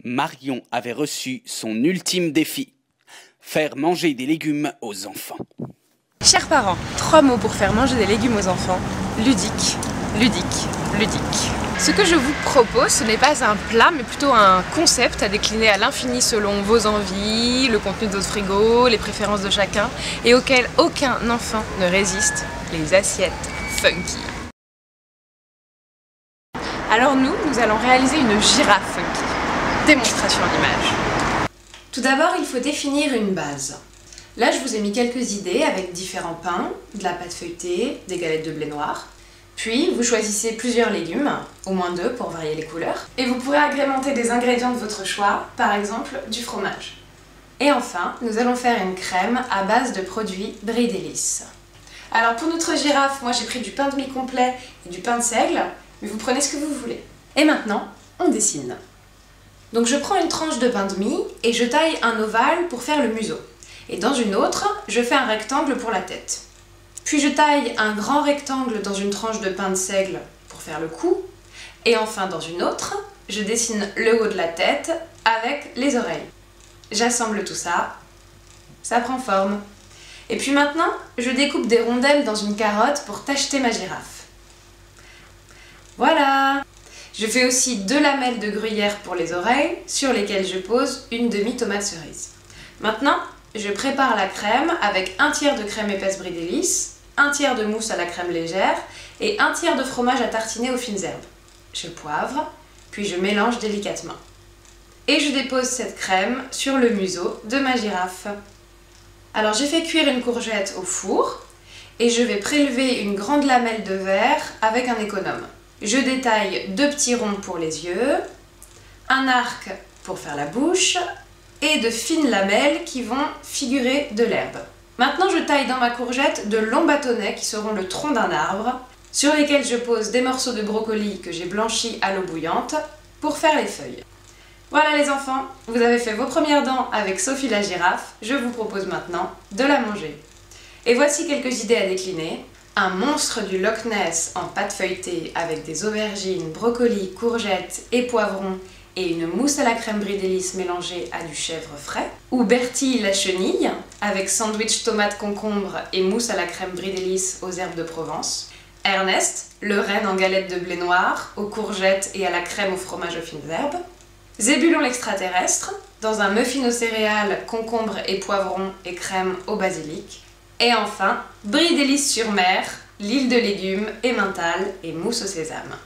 Marion avait reçu son ultime défi, faire manger des légumes aux enfants. Chers parents, 3 mots pour faire manger des légumes aux enfants. Ludique, ludique, ludique. Ce que je vous propose, ce n'est pas un plat, mais plutôt un concept à décliner à l'infini selon vos envies, le contenu de votre frigo, les préférences de chacun, et auquel aucun enfant ne résiste, les assiettes funky. Alors nous allons réaliser une girafe funky. Démonstration en images. Tout d'abord, il faut définir une base. Là, je vous ai mis quelques idées avec différents pains, de la pâte feuilletée, des galettes de blé noir. Puis, vous choisissez plusieurs légumes, au moins 2 pour varier les couleurs. Et vous pourrez agrémenter des ingrédients de votre choix, par exemple du fromage. Et enfin, nous allons faire une crème à base de produits Brie Délices. Alors pour notre girafe, moi j'ai pris du pain de mie complet et du pain de seigle, mais vous prenez ce que vous voulez. Et maintenant, on dessine. Donc je prends une tranche de pain de mie et je taille un ovale pour faire le museau. Et dans une autre, je fais un rectangle pour la tête. Puis je taille un grand rectangle dans une tranche de pain de seigle pour faire le cou. Et enfin dans une autre, je dessine le haut de la tête avec les oreilles. J'assemble tout ça, ça prend forme. Et puis maintenant, je découpe des rondelles dans une carotte pour tacheter ma girafe. Voilà! Je fais aussi 2 lamelles de gruyère pour les oreilles, sur lesquelles je pose une demi-tomate cerise. Maintenant, je prépare la crème avec 1 tiers de crème épaisse Brie Délices, 1 tiers de mousse à la crème légère et 1 tiers de fromage à tartiner aux fines herbes. Je poivre, puis je mélange délicatement. Et je dépose cette crème sur le museau de ma girafe. Alors j'ai fait cuire une courgette au four et je vais prélever une grande lamelle de verre avec un économe. Je détaille 2 petits ronds pour les yeux, un arc pour faire la bouche et de fines lamelles qui vont figurer de l'herbe. Maintenant je taille dans ma courgette de longs bâtonnets qui seront le tronc d'un arbre, sur lesquels je pose des morceaux de brocoli que j'ai blanchis à l'eau bouillante pour faire les feuilles. Voilà les enfants, vous avez fait vos premières dents avec Sophie la girafe, je vous propose maintenant de la manger. Et voici quelques idées à décliner. Un monstre du Loch Ness en pâte feuilletée avec des aubergines, brocolis, courgettes et poivrons et une mousse à la crème Brie Délices mélangée à du chèvre frais. Ou Bertie la chenille avec sandwich tomate concombre et mousse à la crème Brie Délices aux herbes de Provence. Ernest, le renne en galette de blé noir, aux courgettes et à la crème au fromage aux fines herbes. Zébulon l'extraterrestre, dans un muffin aux céréales, concombre et poivron et crème au basilic. Et enfin, Brie Délices sur mer, l'île de légumes, emmental et mousse au sésame.